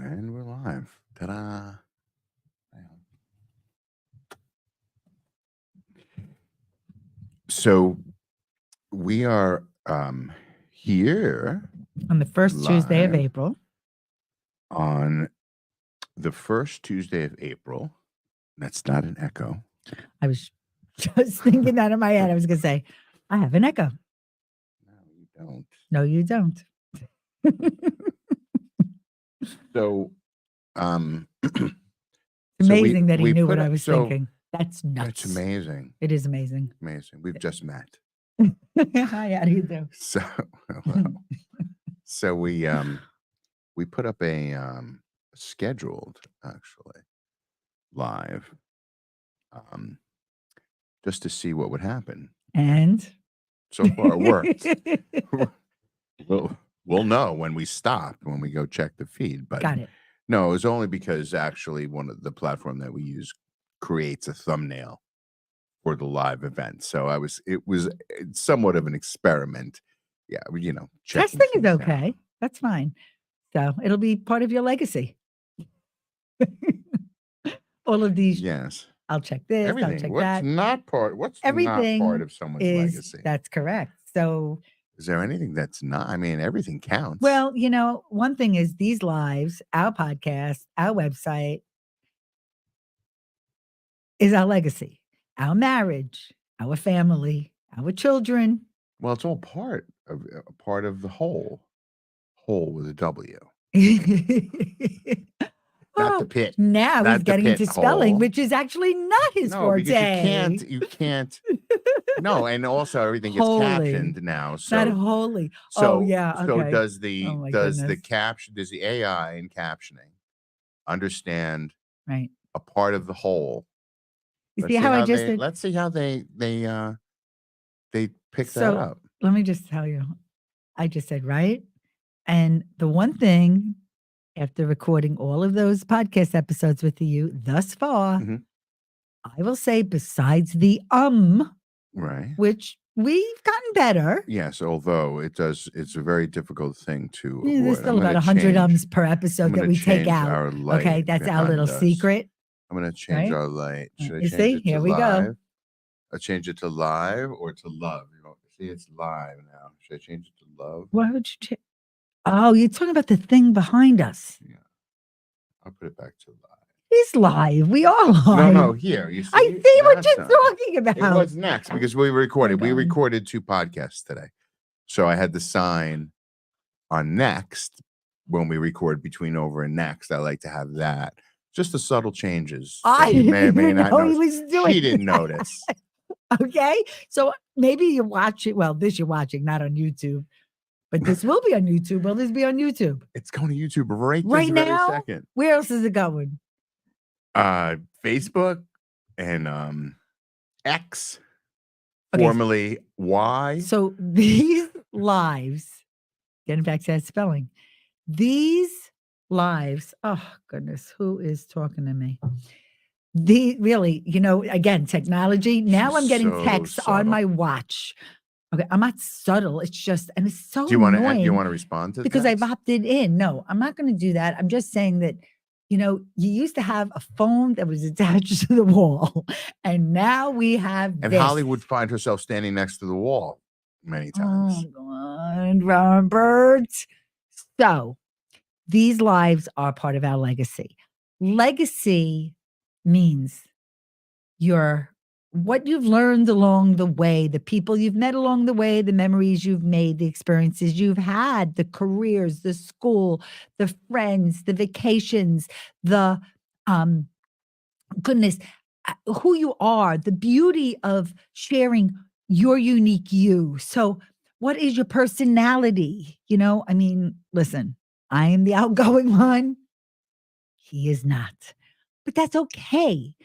And we're live. Ta-da. Hang on. So we are here On the first Tuesday of live April. on the first Tuesday of April. That's not an echo. I was just thinking that in my head. I was going to say, I have an echo. No, you don't. No, you don't. So It's So amazing that he we knew put what I up- was so thinking. That's nuts. it's amazing. It is amazing. Amazing. We've just met. Hi, how do you do? So well, so we put up a scheduled actually live just to see what would happen. And So far it worked. We'll know when we stop, when we go check the feed. But got it. no, it was only because actually one of the platform that we use creates a thumbnail for the live event. So it was somewhat of an experiment. Yeah, checking Testing is things out. okay. That's fine. So it'll be part of your legacy. All of these, Yes. I'll check this, I'll Everything. check What's that. not part? What's Everything not part of someone's legacy? That's correct. So, Is there anything that's not? I mean, everything counts. well, one thing is these lives, our podcast, our website is our legacy, our marriage, our family, our children. Well, it's all part of the whole. Whole with a W. Not the pit. Now Not he's the getting pit into spelling, hole. which is actually not his No, forte. because you can't. No, and also everything gets Holy. captioned now. Not So holy. so Oh yeah. Okay. so does the Oh, my does the goodness. caption does the AI in captioning understand Right. a part of the whole? You see how I just did? Let's see how they pick that So up. let me just tell you, I just said right, and the one thing after recording all of those podcast episodes with you thus far, Mhm. I will say besides the Right. which we've gotten better. Yes, although it's a very difficult thing to avoid. There's still I'm about gonna 100 change- per I'm episode that gonna we take change out. our light Okay, that's our little behind us. secret. I'm going to change right? our light. Should I You change see? it to Here we go. live? I change it to live or to love. See, it's live now. Should I change it to love? Why would you change? Oh, you're talking about the thing behind us. Yeah. I'll put it back to live. It's live. We are live. No, here. You see, I see what that's you're not- talking about. It was next because we recorded. We God. recorded 2 podcasts today. So I had the sign on next when we record between over and next. I like to have that. Just the subtle changes. that I you may or may didn't not know he notice. was doing She didn't that. notice. Okay. So maybe you watch it. Well, this you're watching, not on YouTube. But this will be on YouTube. Will this be on YouTube? It's going to YouTube right Right this very now? second. Where else is it going? Facebook and X, Okay. formerly Y. So these lives, getting back to that spelling, these lives, oh goodness, who is talking to me? Really, again, technology. Now She's I'm getting so texts on subtle. my watch. Okay, I'm not subtle. It's just, and it's so Do you want annoying to respond to because that? I've opted in. No, I'm not going to do that. I'm just saying that, you used to have a phone that was attached to the wall, and now we have And this. Holly would find herself standing next to the wall many times. Oh, God, Robert. So these lives are part of our legacy. Legacy means what you've learned along the way, the people you've met along the way, the memories you've made, the experiences you've had, the careers, the school, the friends, the vacations, the goodness, who you are, the beauty of sharing your unique you. So what is your personality? Listen, I am the outgoing one. He is not, but that's okay.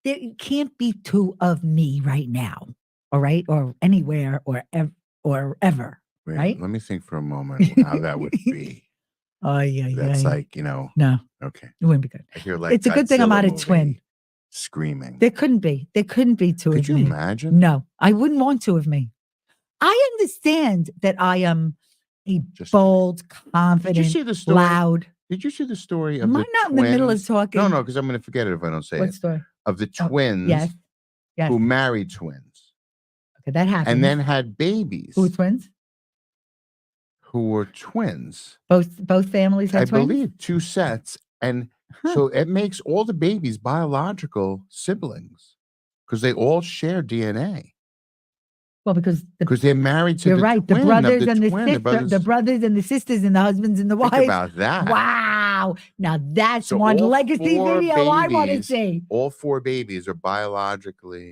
There can't be 2 of me right now. All right. Or anywhere or ever. Wait, right? Let me think for a moment how that would be. Oh, yeah. That's like, No, okay. it wouldn't be good. I hear like It's a good thing I'm Godzilla not a movie twin. Screaming. There couldn't be 2 Could of you me. imagine? No, I wouldn't want 2 of me. I understand that I am a Just bold, Did you confident, see the story? loud. Did you see the story of Am I the not in the middle of twins? talking? No, because I'm going to forget it if I don't say What it. story? Of the Oh, twins yes. Yes. who married twins Okay, that happens. and then had babies Who were twins? who were twins. Both families had I twins? believe 2 sets. And Huh. so it makes all the babies biological siblings because they all share DNA. Well, because Because they're married to you're the right. The twin brothers of the and the twin. sister, the brothers and the sisters and the husbands and the Think wives. about that. Wow. Now that's So one all legacy 4 video I want to babies, see. all 4 babies are biological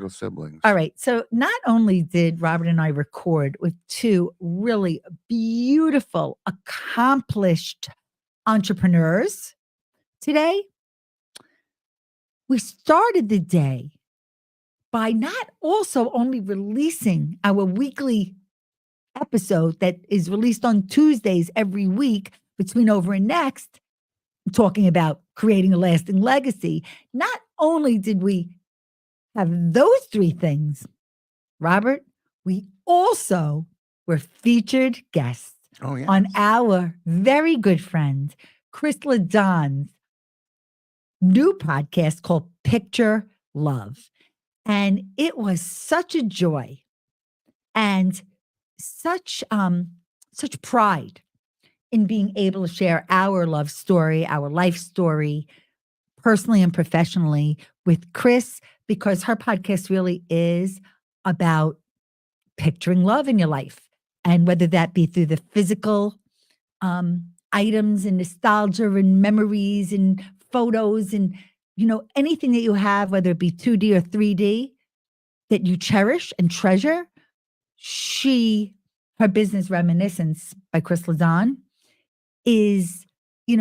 siblings. All right. So not only did Robert and I record with 2 really beautiful, accomplished entrepreneurs today, we started the day by not also only releasing our weekly episode that is released on Tuesdays every week between Over and Next, talking about creating a lasting legacy. Not only did we have those 3 things, Robert, we also were featured guests Oh, yeah. on our very good friend, Chris LaDon's new podcast called Picture Love. And it was such a joy and such pride in being able to share our love story, our life story, personally and professionally with Chris, because her podcast really is about picturing love in your life. And whether that be through the physical items and nostalgia and memories and photos and, anything that you have, whether it be 2D or 3D that you cherish and treasure. Her business Reminiscence by Chris LaDon is,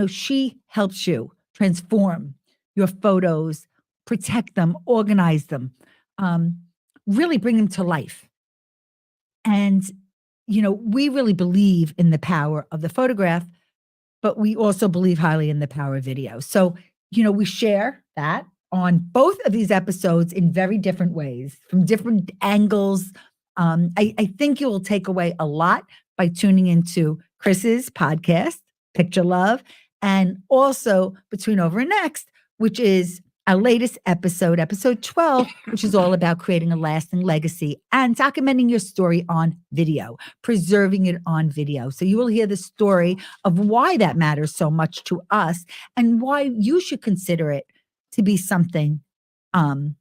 she helps you transform your photos, protect them, organize them, really bring them to life. And, we really believe in the power of the photograph, but we also believe highly in the power of video. So, we share that on both of these episodes in very different ways, from different angles. I think you will take away a lot by tuning into Chris's podcast, Picture Love, and also Between Over and Next, which is our latest episode, episode 12, which is all about creating a lasting legacy and documenting your story on video, preserving it on video. So you will hear the story of why that matters so much to us and why you should consider it to be something, that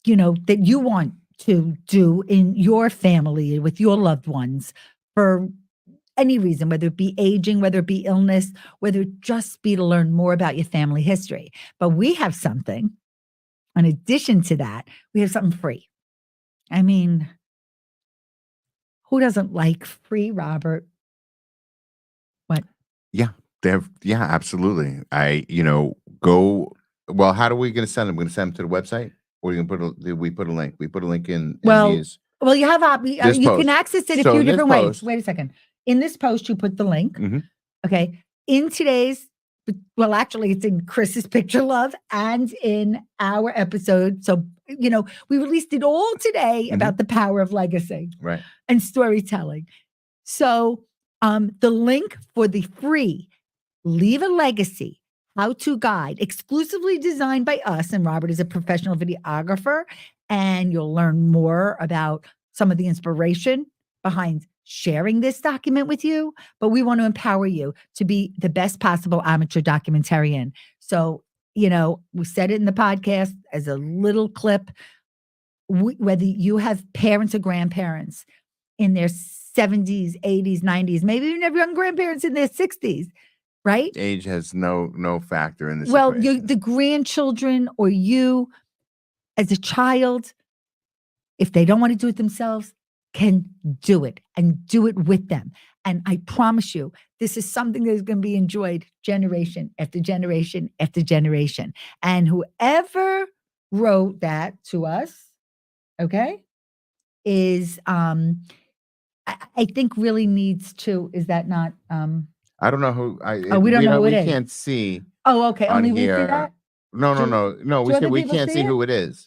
you want to do in your family with your loved ones for any reason, whether it be aging, whether it be illness, whether it just be to learn more about your family history. But we have something, in addition to that, we have something free. I mean, who doesn't like free, Robert? What? Yeah, absolutely. How are we going to send them? We're going to send them to the website, or we put a link? We put a link in these. Well, you have you post. can access it a So few in this different ways. post- Wait a second. In this post, you put the link. Mhm. Okay. In today's, well, actually, it's in Chris's Picture Love and in our episode. So, we released it all today about the power of legacy Right. and storytelling. So, the link for the free Leave a Legacy how-to guide, exclusively designed by us, and Robert is a professional videographer, and you'll learn more about some of the inspiration behind sharing this document with you, but we want to empower you to be the best possible amateur documentarian. So, we said it in the podcast as a little clip, whether you have parents or grandparents in their 70s, 80s, 90s, maybe even have young grandparents in their 60s, right? Age has no factor in this. Well, equation. the grandchildren or you as a child, if they don't want to do it themselves, can do it and do it with them. And I promise you, this is something that is going to be enjoyed generation after generation after generation. And whoever wrote that to us, okay, is I think really needs to, is that not I don't know who. we don't know who it we is. can't see. Oh, okay. On Only we see here. that? No. Do We other can't people see see who it is.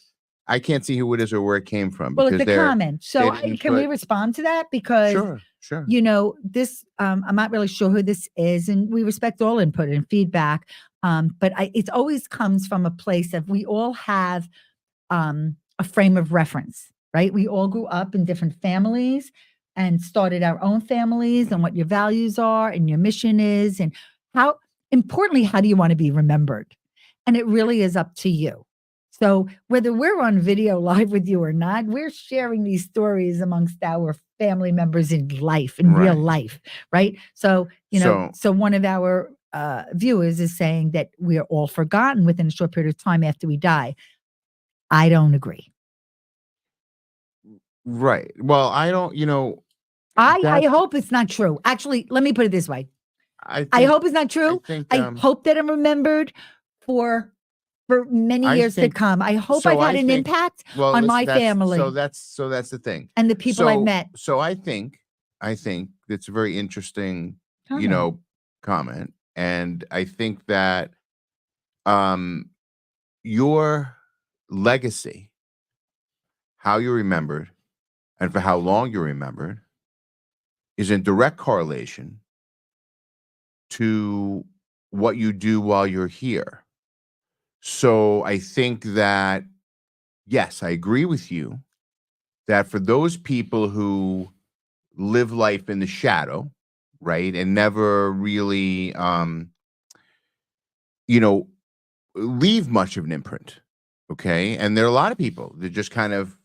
I can't see who it is or where it came from Well, it's because a comment. So didn't can we put- respond to that? Because sure. you know, this, I'm not really sure who this is, and we respect all input and feedback. But it always comes from a place of we all have a frame of reference, right? We all grew up in different families and started our own families and what your values are and your mission is, and how importantly, how do you want to be remembered? And it really is up to you. So whether we're on video live with you or not, we're sharing these stories amongst our family members in life, in real Right. life, right? So, you know, so one of our viewers is saying that we are all forgotten within a short period of time after we die. I don't agree. Right. Well, I don't, I that's- hope it's not true. Actually, let me put it this way. I I hope it's not true. think, I hope that I'm remembered for many I years to think- come. I hope so I've had I an think- impact well, on listen, my that's- family So that's the thing. and the people I've met. So I think it's a very interesting, Comment. comment. And I think that your legacy, how you're remembered, and for how long you're remembered, is in direct correlation to what you do while you're here. So I think that, yes, I agree with you that for those people who live life in the shadow, right, and never really, leave much of an imprint, okay? And there are a lot of people that just kind of,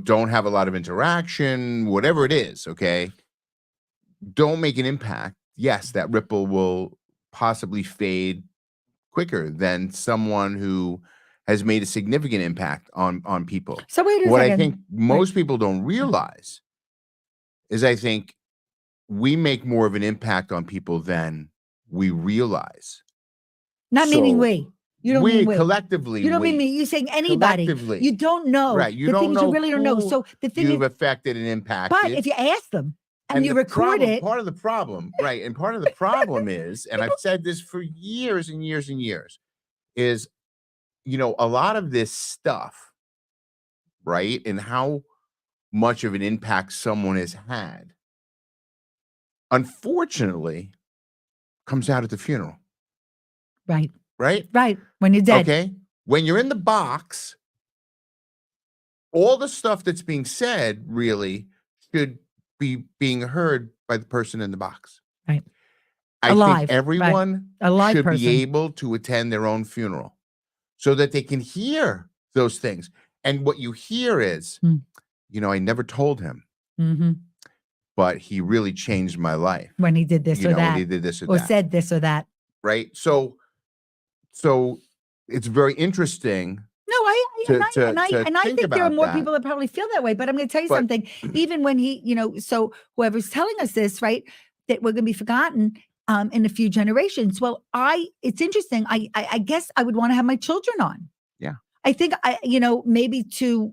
don't have a lot of interaction, whatever it is, okay? Don't make an impact. Yes, that ripple will possibly fade quicker than someone who has made a significant impact on people. So wait a What second. I think most people don't realize is I think we make more of an impact on people than we realize. Not meaning So we. You don't mean we. collectively. You don't mean we. me. You're saying anybody. Collectively. You don't know. Right. You the don't things know you really don't know. who So the thing You've is, affected and impacted. but if you ask them and you the record problem- it, part of the problem, right? And part of the problem is, and I've said this for years and years and years, is a lot of this stuff, right? And how much of an impact someone has had, unfortunately, comes out at the funeral, right, right? right, when you're dead. Okay. When you're in the box, all the stuff that's being said really should be being heard by the person in the box. Right. I Alive, think right. everyone A live should person. be able to attend their own funeral so that they can hear those things. And what you hear is, I never told him, Mhm. but he really changed my life. When he did this or When that, he did this or or that. said this or that. Right. So it's very interesting. No, I think think there are about more that. people that probably feel that way. But I'm going to tell you But- something. Even when he, so whoever's telling us this, right, that we're going to be forgotten in a few generations. Well, it's interesting. I guess I would want to have my children on. Yeah. I think maybe to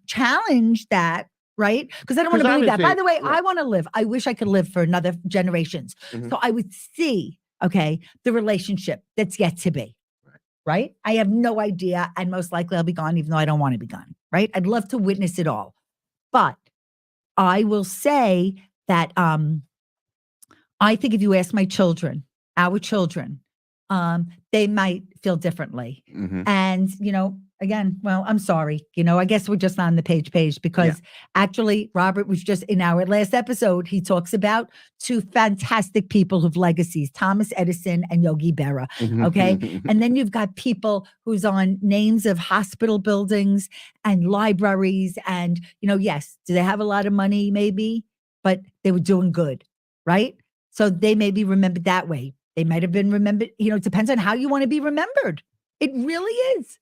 challenge that. Right? Because I don't want to 'Cause believe that. By obviously- the way, right. I want to live. I wish I could live for another generations. Mhm. So I would see, okay, the relationship that's yet to be. Right? I have no idea. And most likely I'll be gone, even though I don't want to be gone. Right? I'd love to witness it all. But I will say that I think if you ask my children, our children, they might feel differently. Mhm. And, again, well, I'm sorry. I guess we're just on the page because actually, Robert was just in our last episode. He talks about two fantastic people who've legacies, Thomas Edison and Yogi Berra. Okay. And then you've got people who's on names of hospital buildings and libraries. And, yes, do they have a lot of money? Maybe, but they were doing good. Right. So they may be remembered that way. They might have been remembered. It depends on how you want to be remembered. It really is.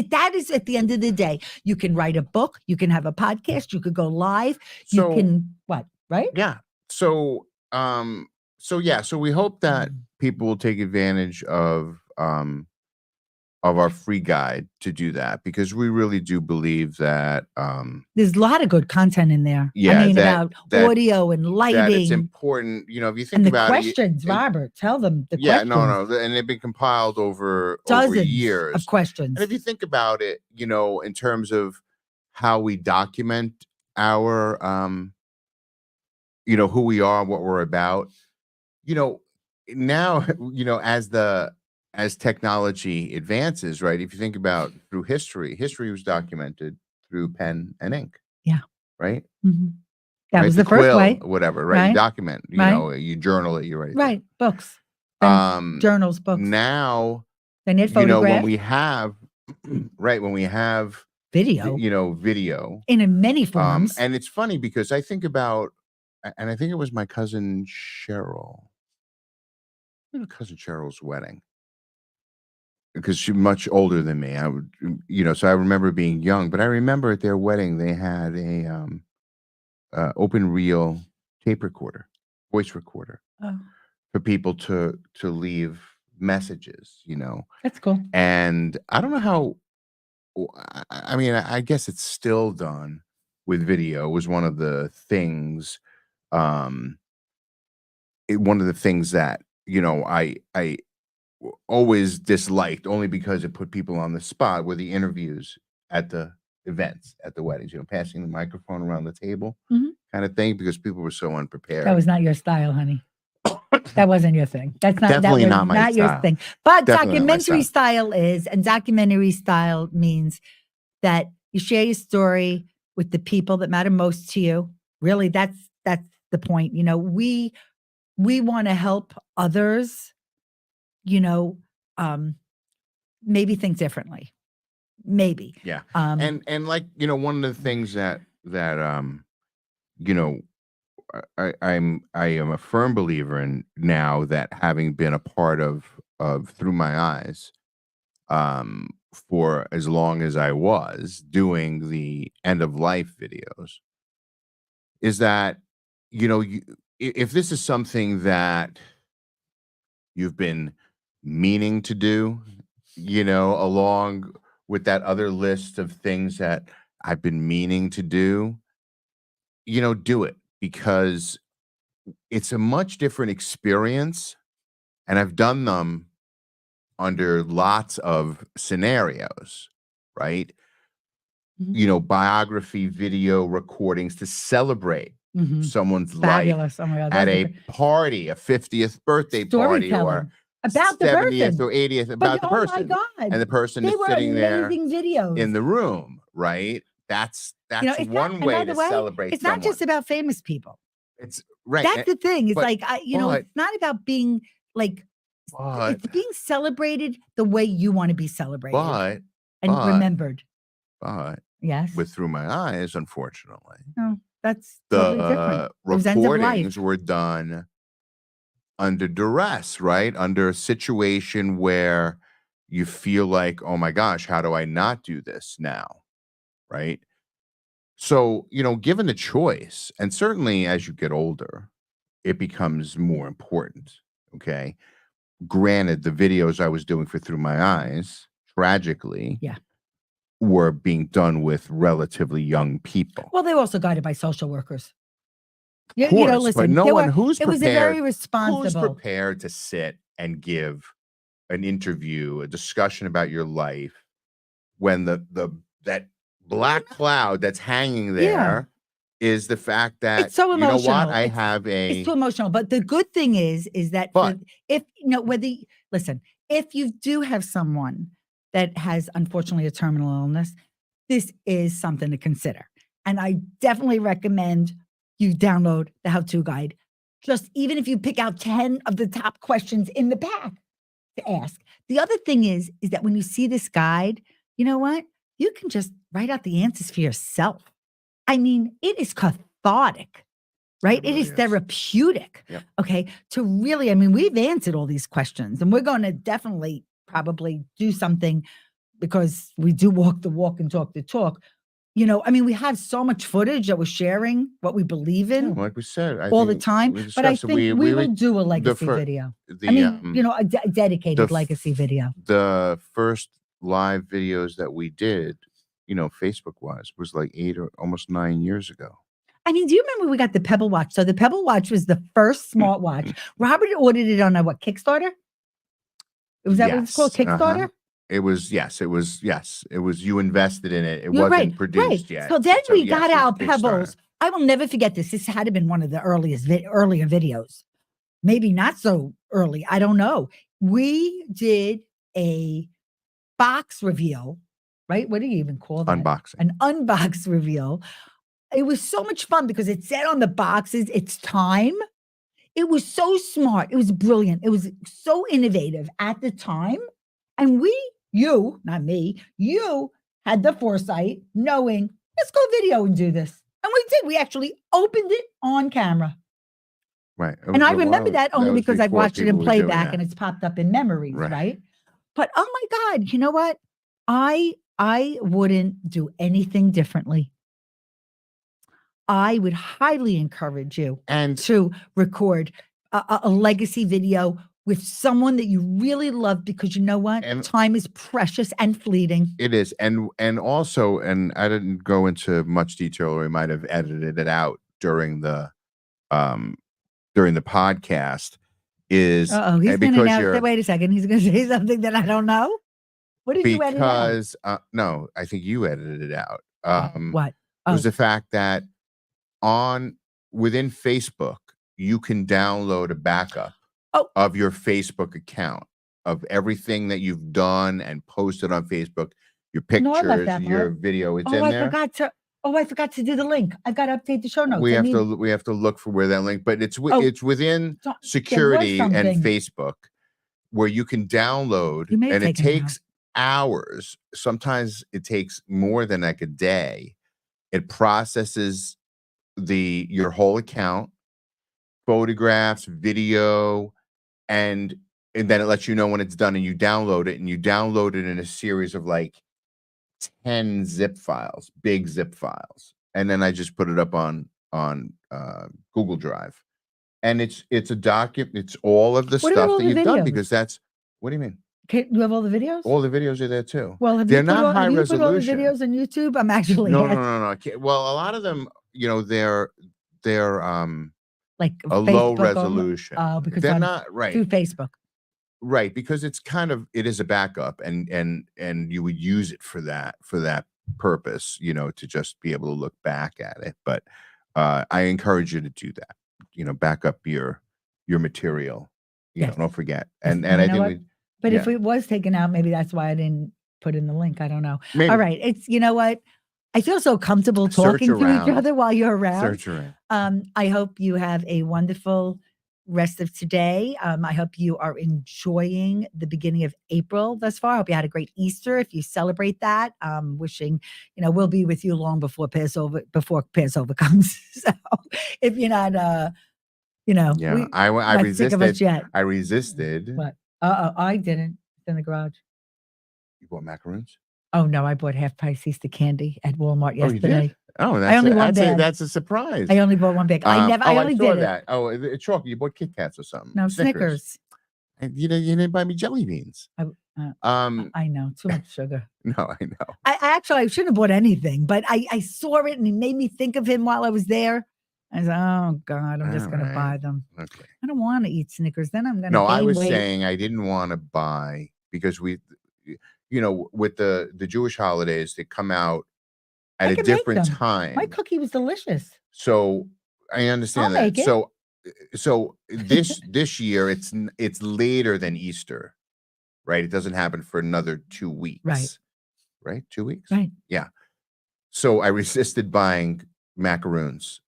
That is at the end of the day. You can write a book. You can have a podcast. You could go live. So- you can what? Right? Yeah. So we hope that people will take advantage of of our free guide to do that, because we really do believe that There's a lot of good content in there. I yeah, mean, that about that audio and that it's lighting important. If you think and the about it, questions, it Robert. Tell them the yeah, questions. no, and they've been compiled over Dozens of years. And questions. if you think about it, in terms of how we document our who we are, what we're about, you know, now, as technology advances, right? If you think about through history was documented through pen and ink. Yeah. Right. Mhm. That Right? was The the first quill, way. whatever, right? You Right. document, Right. you journal it, you write it down. Right. Books. Then journals, books. Now, Then it when photographed. we have right, when we have Video. video, In many forms. and it's funny because I think about, and I think it was my cousin Cheryl, cousin Cheryl's wedding, because she's much older than me. I would, so I remember being young, but I remember at their wedding they had a open reel tape recorder, voice recorder, Oh, for people to leave messages, that's cool. and I don't know how. I mean, I guess it's still done with video. It was one of the things, um, one of the things that I always disliked, only because it put people on the spot, were the interviews at the events, at the weddings, passing the microphone around the table, Mhm. kind of thing, because people were so unprepared. That was not your style, honey. That wasn't your thing. That's not Definitely that was not my not your style. thing. But Definitely not my documentary style is, and documentary style means that you share your story with the people that matter most to you. Really, that's the point. We want to help others, maybe think differently. Maybe. Yeah. Um, And one of the things that you know I am a firm believer in now, that having been a part of Through My Eyes, for as long as I was doing the end of life videos, is that if this is something that you've been meaning to do, along with that other list of things that I've been meaning to do, do it, because it's a much different experience. And I've done them under lots of scenarios, right? Mhm. Biography video recordings to celebrate Mhm. someone's life Fabulous. Oh my God. at That's a party, a 50th birthday party, or storytelling about the 70th person. or 80th, But about the oh my person. God, And the person they is were sitting there amazing videos. in the room, right? That's It's not, one and way by the to way, celebrate it's not just someone. about famous people. It's right. That's the thing. It's but like, but it's not about being like, but it's being celebrated the way you want to be celebrated but and but remembered. but Yes. with Through My Eyes, unfortunately, No, that's totally different. the It was end of life. recordings were done under duress, right? Under a situation where you feel like, oh my gosh, how do I not do this now? Right. So, given the choice, and certainly as you get older, it becomes more important. Okay. Granted, the videos I was doing for Through My Eyes, tragically, Yeah. were being done with relatively young people. Well, they were also guided by social workers. Of course, but Listen, no they one were, who's it was a very prepared, responsible. to sit and give an interview, a discussion about your life, when that black cloud that's hanging there is the fact that, It's so you know what, emotional. I have It's a too emotional. But the good thing is that But- if listen, if you do have someone that has unfortunately a terminal illness, this is something to consider. And I definitely recommend you download the how-to guide. Just even if you pick out 10 of the top questions in the pack to ask. The other thing is that when you see this guide, you know what? You can just write out the answers for yourself. I mean, it is cathartic, right? It really is is. therapeutic. Yep. Okay. To really, I mean, we've answered all these questions, and we're going to definitely probably do something, because we do walk the walk and talk the talk. I mean, we have so much footage that we're sharing what we believe in like we said, I all the think time. we But I discussed it. think we will do a legacy fir- video. the I mean, a dedicated f- legacy video. the first live videos that we did, Facebook wise, was like 8 or almost 9 years ago. I mean, do you remember we got the Pebble Watch? So the Pebble Watch was the first smartwatch. Robert ordered it on a Kickstarter? Was that what it's called? Yes, uh-huh. Kickstarter? It was you invested in it. It You're wasn't right, produced yet. So then we got yes, it was our Kickstarter. Pebbles. I will never forget this. This had to have been one of the earlier videos. Maybe not so early. I don't know. We did a box reveal, right? What do you even call that? Unboxing. An unbox reveal. It was so much fun because it said on the boxes, it's time. It was so smart. It was brilliant. It was so innovative at the time. And you, not me, you had the foresight knowing, let's go video and do this. And we did. We actually opened it on camera. Right. And I remember that only was because I've before watched it in people were doing playback that. and it's popped up in memories, Right. right? But oh my God, you know what? I wouldn't do anything differently. I would highly encourage you And to record a legacy video with someone that you really love, because you know what? And- Time is precious and fleeting. it is. And also, and I didn't go into much detail, or I might have edited it out during the podcast, is Uh-oh, he's and going to because now. you're Wait a second. He's going to say something that I don't know. What did you edit out? because no, I think you edited it out. What? Was the fact that within Facebook, you can download a backup of your Facebook account of everything that you've done and posted on Facebook, your No, I left pictures, that your part. video. It's Oh, in I there. forgot to do the link. I've got to update the show notes. We have to look for where that link, but it's within So- security and something. Facebook, where you can download, You may have and it taken it out. takes hours. Sometimes it takes more than like a day. It processes your whole account, photographs, video, and then it lets you know when it's done, and you download it, and you download it in a series of like 10 zip files, big zip files. And then I just put it up on Google Drive. And it's a document, it's all of the What about stuff all that the you've done, videos? because that's what do you mean? Okay, you have all the videos? All the videos are there too. Well, have They're you put not all, high have you put all the resolution. videos on YouTube? I'm actually No. I can't. Well, a lot of them, they're like a low Facebook only? resolution. Oh, because they're on- not right. through Facebook. Right, because it is a backup, and you would use it for that purpose, to just be able to look back at it. But I encourage you to do that. Back up your material. Yes. Don't forget. Yes, And and I you know think what? But if it was taken out, maybe that's why I didn't put in the link. I don't know. maybe All right. It's, you know what? I feel so comfortable Search talking to each around. other while you're around. search around. I hope you have a wonderful rest of today. I hope you are enjoying the beginning of April thus far. I hope you had a great Easter if you celebrate that. Wishing, we'll be with you long before Passover comes. So if you're not, Yeah, I not sick of us resisted. yet. I resisted. What? I didn't. It's in the garage. You bought macaroons? Oh no, I bought half price Easter candy at Walmart Oh, you did? yesterday. Oh, that's only bought bag. that's a surprise. I only bought one bag. I only saw did it. that. Oh, it's chalky. You bought Kit Kats or something. No, Snickers. And you didn't buy me jelly beans. I know, too much sugar. No, I know. I shouldn't have bought anything, but I saw it and it made me think of him while I was there. I was like, oh God, I'm just going to Alright. buy them. Okay. I don't want to eat Snickers. Then I'm going to No, I gain was weight. saying I didn't want to buy because with the Jewish holidays, they come out I at a can make different them. time. My cookie was delicious. So I understand I'll that. make it. So this year it's later than Easter, right? It doesn't happen for another 2 weeks. Right? 2 weeks? Right. Yeah. So I resisted buying macaroons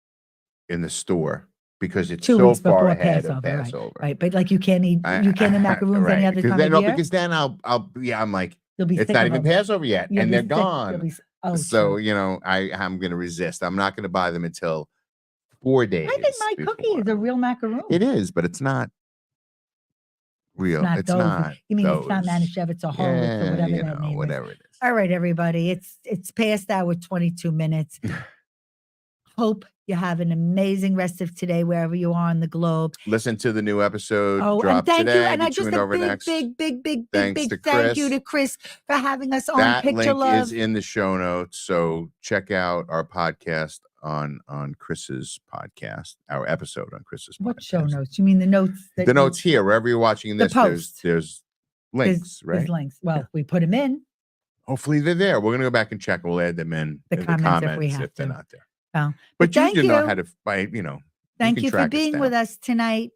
in the store because it's 2 so weeks far before ahead Passover, of right, Passover. Right. But like you can't eat macaroons any other because time then, of year. because then I'm like, You'll be it's sick not of even them. Passover yet, You'll and be they're sick. You'll gone. be oh, So true. I'm going to resist. I'm not going to buy them until 4 days. I think my cookie is a real macaroon. It is, but it's not real. It's It's not not. those. You mean it's not those. Manischewitz or Horowitz or whatever that name is. whatever it is. All right, everybody. It's past hour 22 minutes. Hope you have an amazing rest of today, wherever you are in the globe. Listen to the new episode. Oh, and Drop thank you. today. And Be I just tuned a over big, next. big Thanks to thank you Chris. to Chris for having us on That Picture link Love. is in the show notes. So check out our podcast on Chris's podcast, our episode on Chris's podcast. What show notes? You mean the notes? The notes here, wherever you're watching The this, post. there's links, right? There's links. Well, we put them in. Hopefully they're there. We're gonna go back and check. We'll add them in The comments if we have they're to. not there. Well, But thank you know you. how to find, you know. Thank can you for track us being down. with us tonight.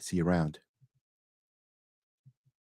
See you around.